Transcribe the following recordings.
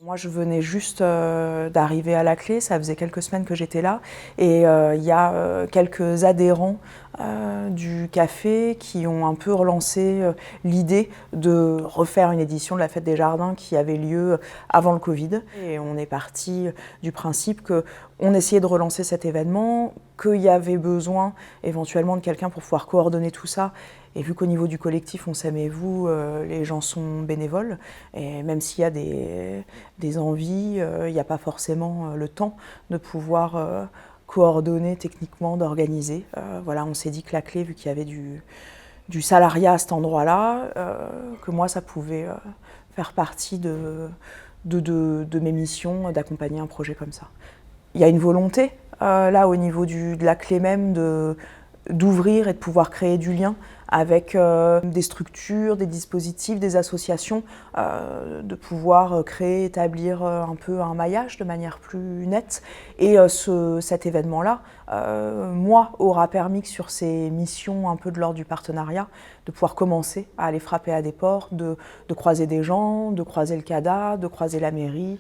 Moi, je venais juste d'arriver à la clé, ça faisait quelques semaines que j'étais là, et il y a quelques adhérents du café qui ont un peu relancé l'idée de refaire une édition de la Fête des Jardins qui avait lieu avant le Covid. Et on est parti du principe qu'on essayait de relancer cet événement, qu'il y avait besoin éventuellement de quelqu'un pour pouvoir coordonner tout ça. Et vu qu'au niveau du collectif, on s'aimait vous, les gens sont bénévoles, et même s'il y a des envies, il n'y a pas forcément le temps de pouvoir coordonner techniquement, d'organiser. Voilà, on s'est dit que la clé, vu qu'il y avait du salariat à cet endroit-là, que moi, ça pouvait faire partie de mes missions d'accompagner un projet comme ça. Il y a une volonté, là, au niveau de la clé même, d'ouvrir et de pouvoir créer du lien avec des structures, des dispositifs, des associations, de pouvoir créer, établir un peu un maillage de manière plus nette. Et cet événement-là, moi, aura permis que sur ces missions un peu de l'ordre du partenariat, de pouvoir commencer à aller frapper à des portes, de croiser des gens, de croiser le CADA, de croiser la mairie.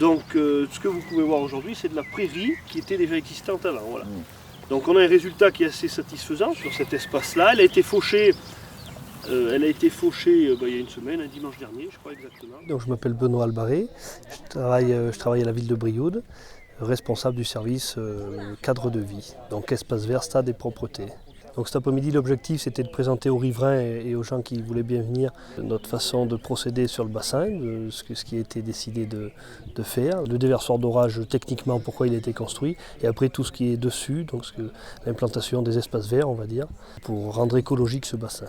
Donc ce que vous pouvez voir aujourd'hui, c'est de la prairie qui était déjà existante avant. Voilà. Donc on a un résultat qui est assez satisfaisant sur cet espace-là. Elle a été fauchée, il y a une semaine, un dimanche dernier, je crois exactement. Donc je m'appelle Benoît Albaré, je travaille à la ville de Brioude, responsable du service cadre de vie, donc espace vert, stade et propreté. Donc cet après-midi, l'objectif c'était de présenter aux riverains et aux gens qui voulaient bien venir notre façon de procéder sur le bassin, ce qui a été décidé de faire. Le déversoir d'orage, techniquement, pourquoi il a été construit, et après tout ce qui est dessus, donc l'implantation des espaces verts, on va dire, pour rendre écologique ce bassin.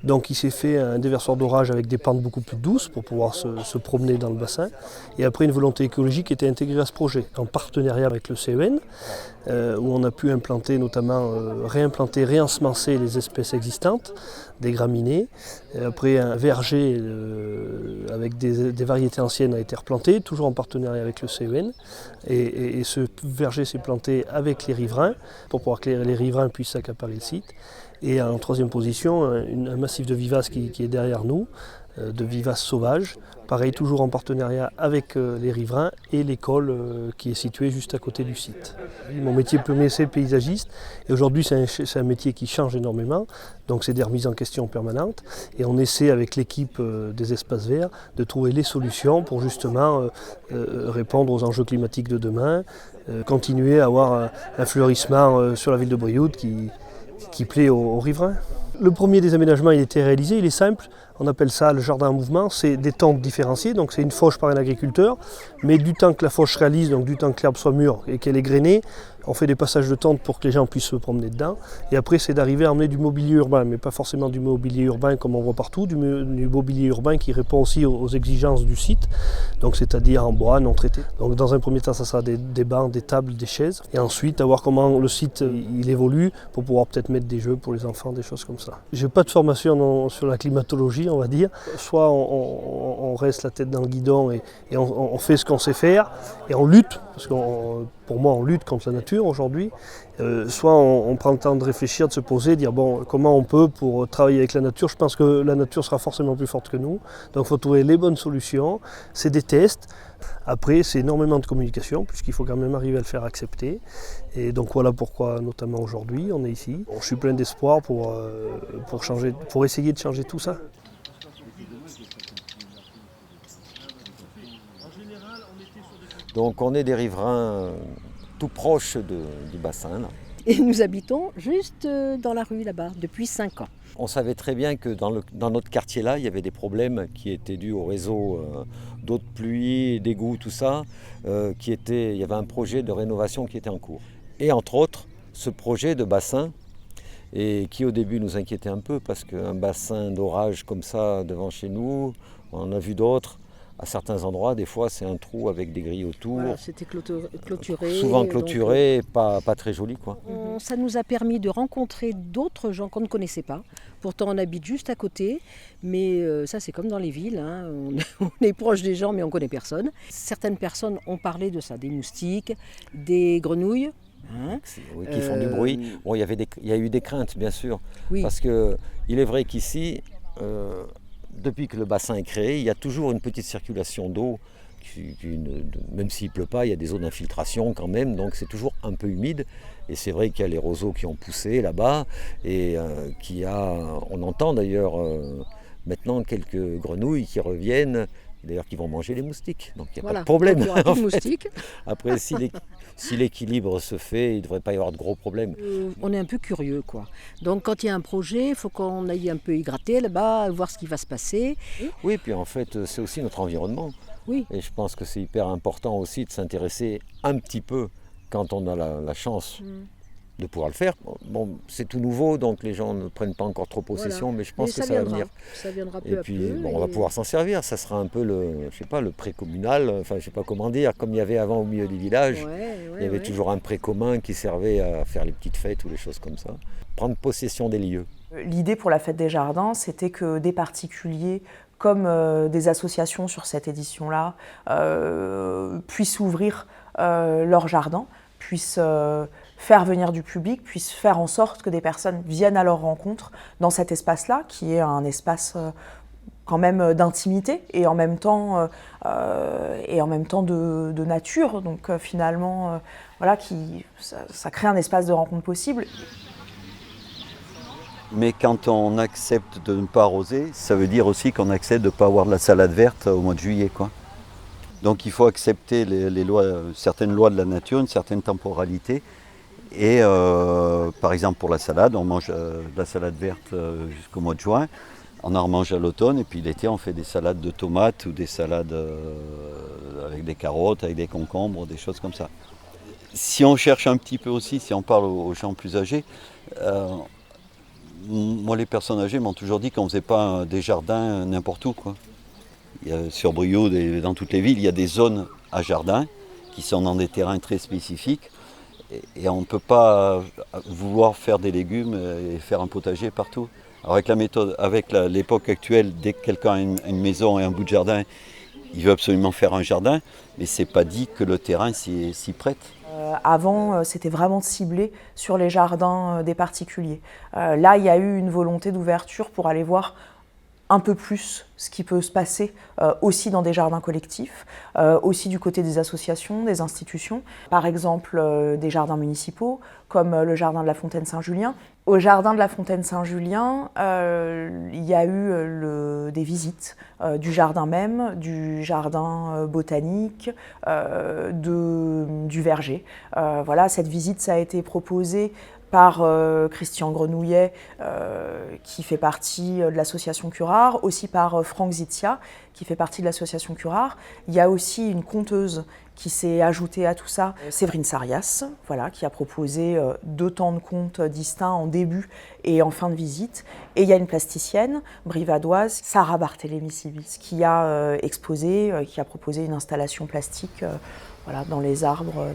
Donc il s'est fait un déversoir d'orage avec des pentes beaucoup plus douces pour pouvoir se promener dans le bassin. Et après une volonté écologique était intégrée à ce projet, en partenariat avec le CEN, où on a pu implanter notamment, réensemencer les espèces existantes, des graminées. Et après un verger avec des variétés anciennes a été replanté, toujours en partenariat avec le CEN. Et ce verger s'est planté avec les riverains, pour pouvoir que les riverains puissent s'accaparer le site. Et en troisième position, un massif de vivaces qui est derrière nous, de vivaces sauvages. Pareil, toujours en partenariat avec les riverains et l'école qui est située juste à côté du site. Mon métier premier, c'est paysagiste. Et aujourd'hui, c'est un métier qui change énormément. Donc c'est des remises en question permanentes. Et on essaie avec l'équipe des espaces verts de trouver les solutions pour justement répondre aux enjeux climatiques de demain, continuer à avoir un fleurissement sur la ville de Brioude qui plaît aux riverains. Le premier des aménagements il a été réalisé, il est simple, on appelle ça le jardin en mouvement, c'est des tentes différenciées, donc c'est une fauche par un agriculteur, mais du temps que la fauche réalise, donc du temps que l'herbe soit mûre et qu'elle est grainée, on fait des passages de tentes pour que les gens puissent se promener dedans. Et après, c'est d'arriver à emmener du mobilier urbain, mais pas forcément du mobilier urbain comme on voit partout, du mobilier urbain qui répond aussi aux exigences du site, donc c'est-à-dire en bois, non traité. Donc dans un premier temps, ça sera des bancs, des tables, des chaises, et ensuite à voir comment le site il évolue pour pouvoir peut-être mettre des jeux pour les enfants, des choses comme ça. J'ai pas de formation sur la climatologie, on va dire. Soit on reste la tête dans le guidon et on fait ce qu'on sait faire et on lutte, parce que pour moi on lutte contre la nature aujourd'hui. Soit on prend le temps de réfléchir, de se poser, de dire bon, comment on peut pour travailler avec la nature. Je pense que la nature sera forcément plus forte que nous, donc il faut trouver les bonnes solutions. C'est des tests. Après, c'est énormément de communication, puisqu'il faut quand même arriver à le faire accepter. Et donc voilà pourquoi, notamment aujourd'hui, on est ici. Je suis plein d'espoir pour essayer de changer tout ça. Donc on est des riverains tout proches du bassin. Là. Et nous habitons juste dans la rue là-bas, depuis 5 ans. On savait très bien que dans notre quartier-là, il y avait des problèmes qui étaient dus au réseau d'eau de pluie, d'égouts, tout ça. Il y avait un projet de rénovation qui était en cours. Et entre autres, ce projet de bassin, et qui au début nous inquiétait un peu, parce qu'un bassin d'orage comme ça devant chez nous, on en a vu d'autres. À certains endroits, des fois, c'est un trou avec des grilles autour. Voilà, c'était clôturé. Souvent clôturé, pas très joli, quoi. Ça nous a permis de rencontrer d'autres gens qu'on ne connaissait pas. Pourtant, on habite juste à côté. Mais ça, c'est comme dans les villes. Hein. On est proche des gens, mais on ne connaît personne. Certaines personnes ont parlé de ça, des moustiques, des grenouilles. Hein. Oui, qui font du bruit. Bon, il y a eu des craintes, bien sûr, Oui. parce qu'il est vrai qu'ici, depuis que le bassin est créé, il y a toujours une petite circulation d'eau. Même s'il ne pleut pas, il y a des eaux d'infiltration quand même, donc c'est toujours un peu humide. Et c'est vrai qu'il y a les roseaux qui ont poussé là-bas, et on entend d'ailleurs maintenant quelques grenouilles qui reviennent, d'ailleurs qui vont manger les moustiques. Donc il n'y a pas de problème. Donc, il y aura en plus de fait. moustiques. Après, si l'équilibre se fait, il ne devrait pas y avoir de gros problèmes. On est un peu curieux, quoi. Donc quand il y a un projet, il faut qu'on aille un peu y gratter là-bas, voir ce qui va se passer. Oui, puis en fait, c'est aussi notre environnement. Oui. Et je pense que c'est hyper important aussi de s'intéresser un petit peu quand on a la chance de pouvoir le faire. Bon, c'est tout nouveau, donc les gens ne prennent pas encore trop possession, mais je pense que ça va venir. Ça viendra peu Et à puis, peu. on va pouvoir s'en servir. Ça sera un peu le pré-communal, enfin, je sais pas comment dire, comme il y avait avant au milieu des villages. Il y avait toujours un pré commun qui servait à faire les petites fêtes ou les choses comme ça. Prendre possession des lieux. L'idée pour la fête des jardins, c'était que des particuliers comme des associations sur cette édition-là puissent ouvrir leur jardin, puissent faire venir du public, puissent faire en sorte que des personnes viennent à leur rencontre dans cet espace-là, qui est un espace quand même d'intimité et en même temps de nature. Donc finalement, voilà, ça crée un espace de rencontre possible. Mais quand on accepte de ne pas arroser, ça veut dire aussi qu'on accepte de ne pas avoir de la salade verte au mois de juillet, quoi. Donc il faut accepter les lois, certaines lois de la nature, une certaine temporalité. Et par exemple pour la salade, on mange de la salade verte jusqu'au mois de juin. On en remange à l'automne et puis l'été on fait des salades de tomates ou des salades avec des carottes, avec des concombres, des choses comme ça. Si on cherche un petit peu aussi, si on parle aux gens plus âgés, moi, les personnes âgées m'ont toujours dit qu'on ne faisait pas des jardins n'importe où, quoi. Sur Brioude et dans toutes les villes, il y a des zones à jardin qui sont dans des terrains très spécifiques. Et on ne peut pas vouloir faire des légumes et faire un potager partout. Alors avec la méthode, avec l'époque actuelle, dès que quelqu'un a une maison et un bout de jardin, il veut absolument faire un jardin, mais ce n'est pas dit que le terrain s'y prête. Avant, c'était vraiment ciblé sur les jardins des particuliers. Là, il y a eu une volonté d'ouverture pour aller voir un peu plus ce qui peut se passer aussi dans des jardins collectifs, aussi du côté des associations, des institutions. Par exemple, des jardins municipaux, comme le jardin de la Fontaine Saint-Julien. Au jardin de la Fontaine Saint-Julien, il y a eu des visites du jardin même, du jardin botanique, du verger. Voilà, cette visite, ça a été proposée par Christian Grenouillet, qui fait partie de l'association Curare, aussi par Franck Zitzia, qui fait partie de l'association Curare. Il y a aussi une conteuse qui s'est ajoutée à tout ça, Séverine Sarias, voilà, qui a proposé 2 temps de conte distincts en début et en fin de visite. Et il y a une plasticienne brivadoise, Sarah Barthélémy-Sibils, qui a exposé, qui a proposé une installation plastique voilà, dans les arbres.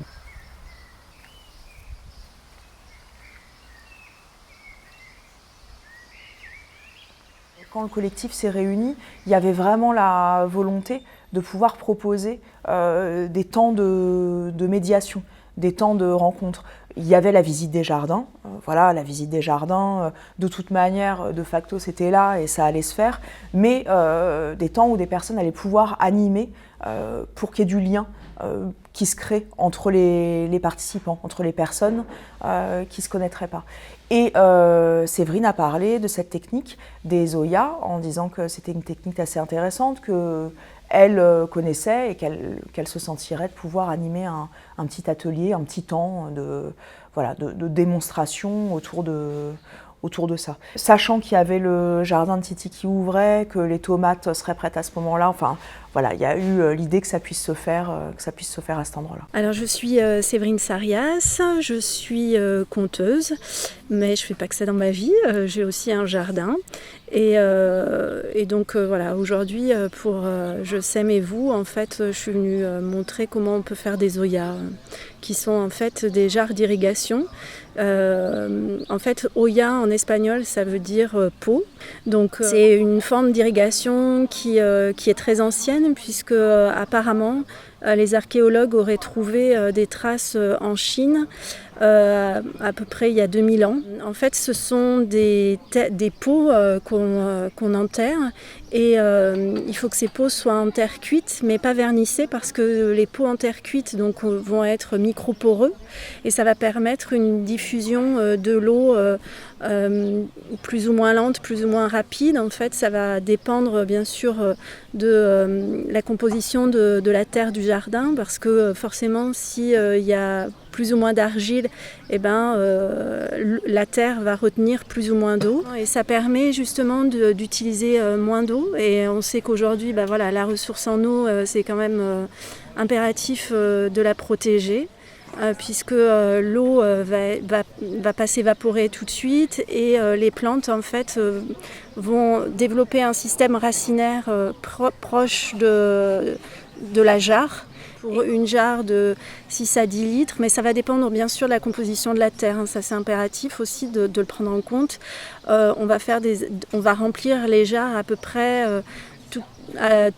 Quand le collectif s'est réuni, il y avait vraiment la volonté de pouvoir proposer des temps de médiation, des temps de rencontre. Il y avait la visite des jardins, voilà, la visite des jardins, de toute manière, de facto, c'était là et ça allait se faire, mais des temps où des personnes allaient pouvoir animer pour qu'il y ait du lien qui se crée entre les participants, entre les personnes qui ne se connaîtraient pas. Et Séverine a parlé de cette technique des Oya en disant que c'était une technique assez intéressante, qu'elle connaissait et qu'elle se sentirait de pouvoir animer un petit atelier, un petit temps de démonstration autour de ça. Sachant qu'il y avait le jardin de Titi qui ouvrait, que les tomates seraient prêtes à ce moment-là, enfin voilà, il y a eu l'idée que ça puisse se faire à cet endroit-là. Alors je suis Séverine Sarias, je suis conteuse, mais je ne fais pas que ça dans ma vie, j'ai aussi un jardin. Et donc voilà, aujourd'hui pour Je sème et vous, en fait, je suis venue montrer comment on peut faire des oyas, qui sont en fait des jarres d'irrigation. En fait, oya en espagnol, ça veut dire pot. Donc c'est une forme d'irrigation qui est très ancienne, puisque apparemment les archéologues auraient trouvé des traces en Chine à peu près il y a 2000 ans. En fait, ce sont des pots qu'on enterre et il faut que ces pots soient en terre cuite mais pas vernissés parce que les pots en terre cuite donc, vont être microporeux et ça va permettre une diffusion de l'eau plus ou moins lente, plus ou moins rapide. En fait, ça va dépendre bien sûr de la composition de la terre du jardin parce que forcément s'il y a plus ou moins d'argile, eh ben, la terre va retenir plus ou moins d'eau et ça permet justement d'utiliser moins d'eau et on sait qu'aujourd'hui voilà, la ressource en eau c'est quand même impératif de la protéger. Puisque l'eau va pas s'évaporer tout de suite et les plantes en fait vont développer un système racinaire proche de la jarre. Pour une jarre de 6 à 10 litres, mais ça va dépendre bien sûr de la composition de la terre, hein. Ça c'est impératif aussi de le prendre en compte. On va remplir les jarres à peu près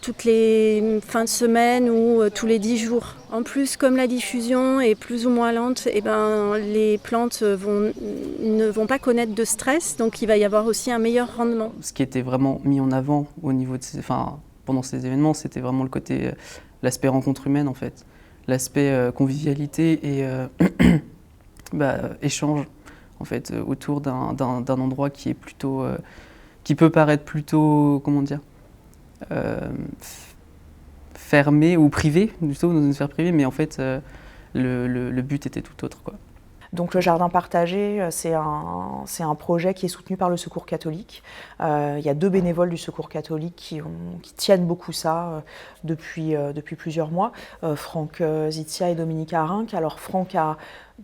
toutes les fins de semaine ou tous les 10 jours. En plus, comme la diffusion est plus ou moins lente, eh ben, les plantes ne vont pas connaître de stress, donc il va y avoir aussi un meilleur rendement. Ce qui était vraiment mis en avant au niveau de pendant ces événements, c'était vraiment le côté, l'aspect rencontre humaine en fait, l'aspect convivialité et échange en fait autour d'un endroit qui est plutôt, qui peut paraître plutôt, comment dire, fermé ou privé, plutôt dans une sphère privée, mais en fait le but était tout autre, quoi. Donc le jardin partagé, c'est un projet qui est soutenu par le Secours catholique. Il y a 2 bénévoles du Secours catholique qui tiennent beaucoup ça depuis plusieurs mois, Franck Zitia et Dominique Arinck. Alors Franck a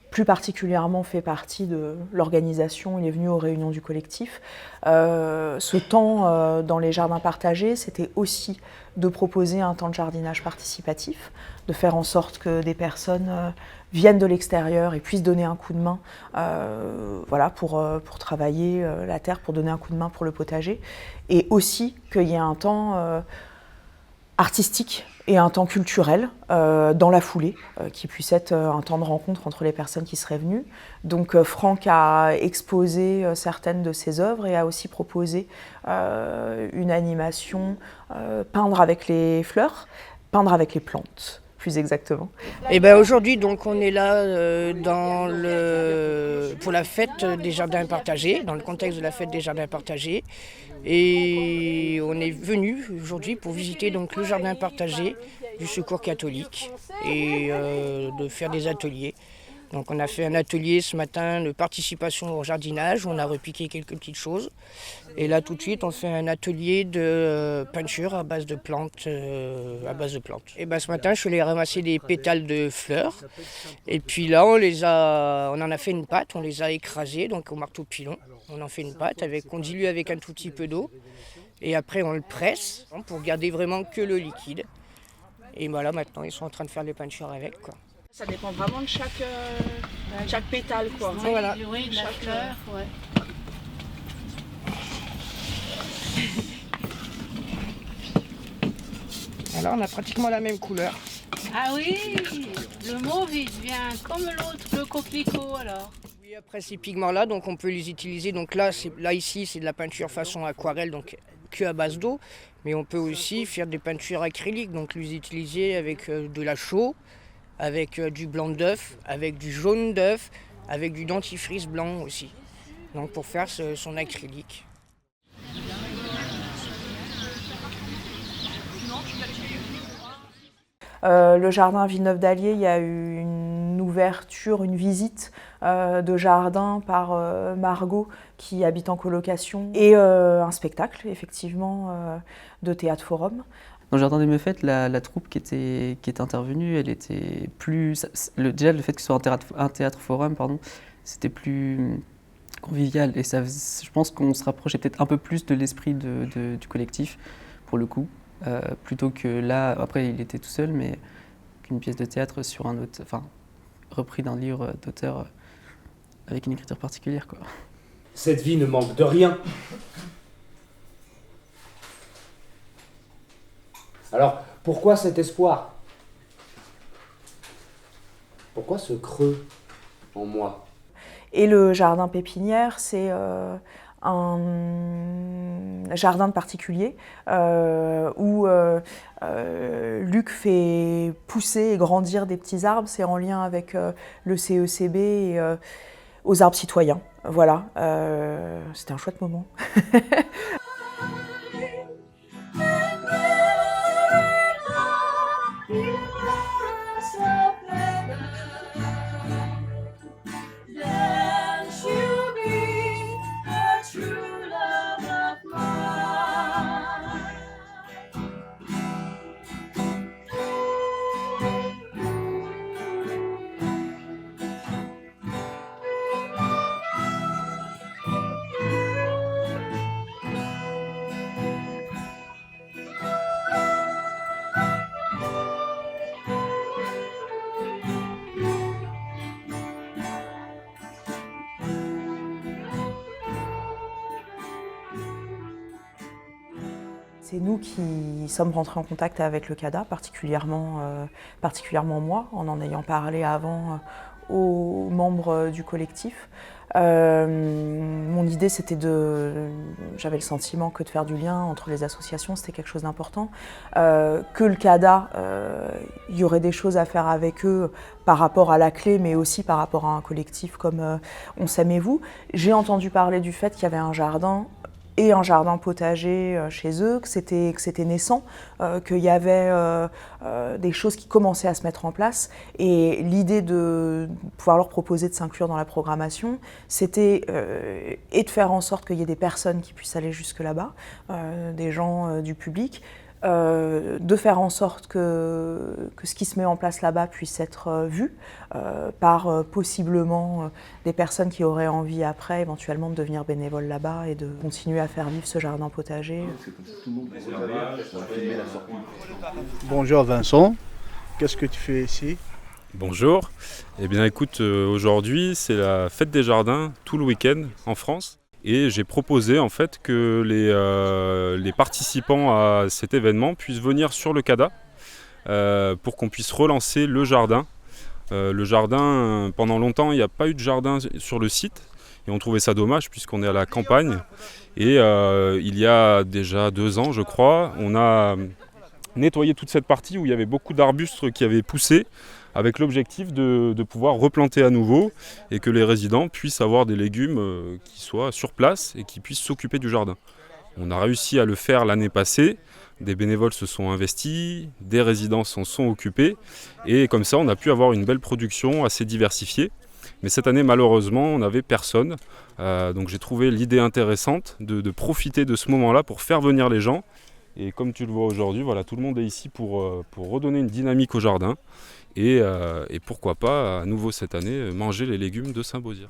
plus particulièrement fait partie de l'organisation, il est venu aux réunions du collectif. Ce temps dans les jardins partagés, c'était aussi de proposer un temps de jardinage participatif, de faire en sorte que des personnes viennent de l'extérieur et puissent donner un coup de main voilà, pour travailler la terre, pour donner un coup de main pour le potager. Et aussi qu'il y ait un temps artistique et un temps culturel dans la foulée, qui puisse être un temps de rencontre entre les personnes qui seraient venues. Donc Franck a exposé certaines de ses œuvres et a aussi proposé une animation peindre avec les fleurs, peindre avec les plantes, plus exactement. Et ben aujourd'hui, donc, on est là pour la fête des jardins partagés, dans le contexte de la fête des jardins partagés. Et on est venu aujourd'hui pour visiter donc, le jardin partagé du Secours catholique et de faire des ateliers. Donc on a fait un atelier ce matin de participation au jardinage, on a repiqué quelques petites choses. Et là tout de suite on fait un atelier de peinture à base de plantes. Et ben, ce matin je suis allé ramasser des pétales de fleurs. Et puis là on en a fait une pâte, on les a écrasés donc au marteau pilon. On en fait une pâte qu'on dilue avec un tout petit peu d'eau. Et après on le presse pour garder vraiment que le liquide. Et voilà, maintenant ils sont en train de faire les peintures avec, quoi. Ça dépend vraiment de chaque pétale, quoi. Voilà. Oui, de la fleur, ouais. Alors on a pratiquement la même couleur. Ah oui, le mauve il devient comme l'autre, le coquelicot alors. Oui, après ces pigments-là, donc on peut les utiliser. Donc là ici c'est de la peinture façon aquarelle, donc que à base d'eau. Mais on peut aussi faire des peintures acryliques, donc les utiliser avec de la chaux, avec du blanc d'œuf, avec du jaune d'œuf, avec du dentifrice blanc aussi. Donc pour faire son acrylique. Le jardin Villeneuve d'Allier, il y a eu une ouverture, une visite de jardin par Margot qui habite en colocation et un spectacle effectivement de Théâtre Forum. Dans le jardin des Meufettes, la troupe qui est intervenue, elle était plus... Déjà le fait que ce soit un théâtre forum, c'était plus convivial et ça, je pense qu'on se rapprochait peut-être un peu plus de l'esprit du collectif pour le coup. Plutôt que là, après il était tout seul, mais qu'une pièce de théâtre sur un autre, repris d'un livre d'auteur avec une écriture particulière, quoi. Cette vie ne manque de rien. Alors, pourquoi cet espoir ? Pourquoi ce creux ? en moi. Et le jardin pépinière, c'est un jardin de particulier où Luc fait pousser et grandir des petits arbres. C'est en lien avec le CECB et aux arbres citoyens. Voilà, c'était un chouette moment. C'est nous qui sommes rentrés en contact avec le CADA, particulièrement moi, en ayant parlé avant aux membres du collectif. Mon idée, j'avais le sentiment que de faire du lien entre les associations, c'était quelque chose d'important. Que le CADA, il y aurait des choses à faire avec eux par rapport à la clé, mais aussi par rapport à un collectif comme On s'aime et vous. J'ai entendu parler du fait qu'il y avait un jardin et un jardin potager chez eux, que c'était naissant, qu'il y avait des choses qui commençaient à se mettre en place. Et l'idée de pouvoir leur proposer de s'inclure dans la programmation, c'était et de faire en sorte qu'il y ait des personnes qui puissent aller jusque là-bas, des gens du public, de faire en sorte que ce qui se met en place là-bas puisse être vu par possiblement des personnes qui auraient envie après éventuellement de devenir bénévoles là-bas et de continuer à faire vivre ce jardin potager. Bonjour Vincent, qu'est-ce que tu fais ici? Bonjour, eh bien écoute, aujourd'hui c'est la fête des jardins tout le week-end en France. Et j'ai proposé en fait que les participants à cet événement puissent venir sur le CADA pour qu'on puisse relancer le jardin. Le jardin, pendant longtemps, il n'y a pas eu de jardin sur le site et on trouvait ça dommage puisqu'on est à la campagne. Et il y a déjà 2 ans, je crois, on a nettoyé toute cette partie où il y avait beaucoup d'arbustes qui avaient poussé, avec l'objectif de pouvoir replanter à nouveau et que les résidents puissent avoir des légumes qui soient sur place et qui puissent s'occuper du jardin. On a réussi à le faire l'année passée, des bénévoles se sont investis, des résidents s'en sont occupés et comme ça on a pu avoir une belle production assez diversifiée. Mais cette année malheureusement on n'avait personne, donc j'ai trouvé l'idée intéressante de profiter de ce moment-là pour faire venir les gens. Et comme tu le vois aujourd'hui, voilà, tout le monde est ici pour redonner une dynamique au jardin. Et pourquoi pas, à nouveau cette année, manger les légumes de Saint-Beauzire.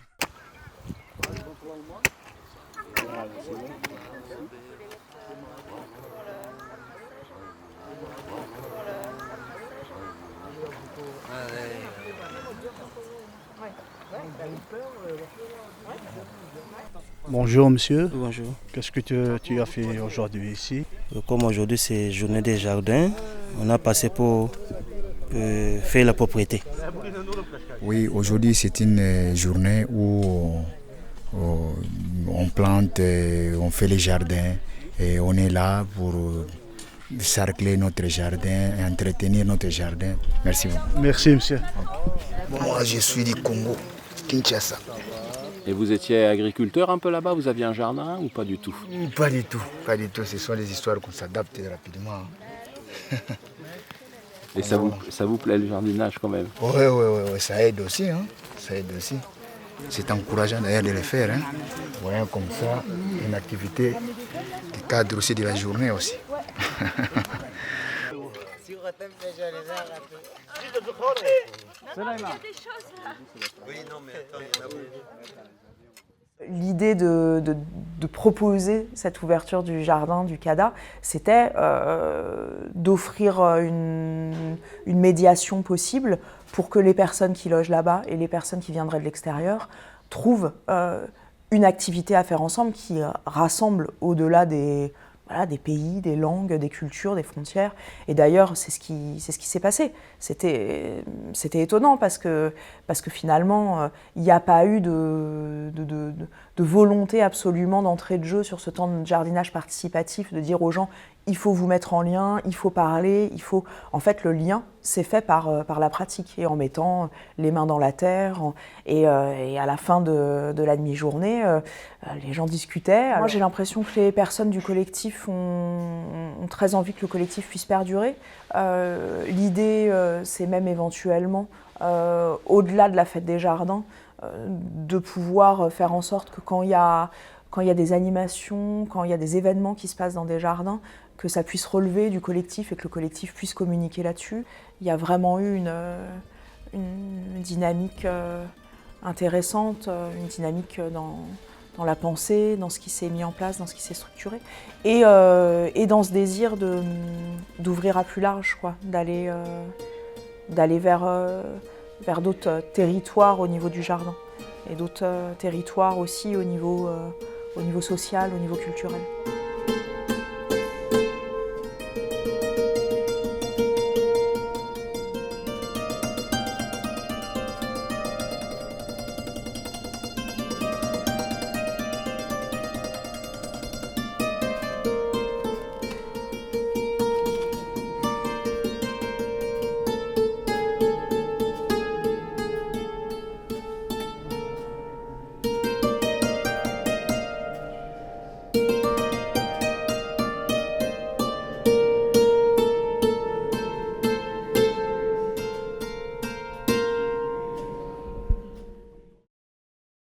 Bonjour monsieur. Bonjour. Qu'est-ce que tu as fait aujourd'hui ici? Comme aujourd'hui c'est journée des jardins, on a passé pour faire la propriété. Oui, aujourd'hui c'est une journée où on plante, on fait les jardins et on est là pour cercler notre jardin et entretenir notre jardin. Merci beaucoup. Merci monsieur. Moi je suis du Congo, Kinshasa. Et vous étiez agriculteur un peu là-bas? Vous aviez un jardin ou pas du tout? Pas du tout, pas du tout. Ce sont des histoires qu'on s'adapte rapidement. Et ça vous plaît le jardinage quand même? Oui, ça aide aussi. Hein. Ça aide aussi. C'est encourageant d'ailleurs de le faire. Hein. Voyons comme ça une activité qui cadre aussi de la journée aussi. L'idée de proposer cette ouverture du jardin du CADA, c'était d'offrir une médiation possible pour que les personnes qui logent là-bas et les personnes qui viendraient de l'extérieur trouvent une activité à faire ensemble qui rassemble au-delà des voilà, des pays, des langues, des cultures, des frontières. Et d'ailleurs, c'est ce qui s'est passé. C'était étonnant parce que finalement, il n'y a pas eu de volonté absolument d'entrée de jeu sur ce temps de jardinage participatif, de dire aux gens il faut vous mettre en lien, il faut parler, il faut... En fait, le lien s'est fait par la pratique et en mettant les mains dans la terre. Et à la fin de la demi-journée, les gens discutaient. Moi, j'ai l'impression que les personnes du collectif ont très envie que le collectif puisse perdurer. L'idée, c'est même éventuellement, au-delà de la fête des jardins, de pouvoir faire en sorte que quand il y a des animations, quand il y a des événements qui se passent dans des jardins, que ça puisse relever du collectif et que le collectif puisse communiquer là-dessus. Il y a vraiment eu une dynamique intéressante, une dynamique dans la pensée, dans ce qui s'est mis en place, dans ce qui s'est structuré, et dans ce désir d'ouvrir à plus large, quoi, d'aller vers d'autres territoires au niveau du jardin, et d'autres territoires aussi au niveau social, au niveau culturel.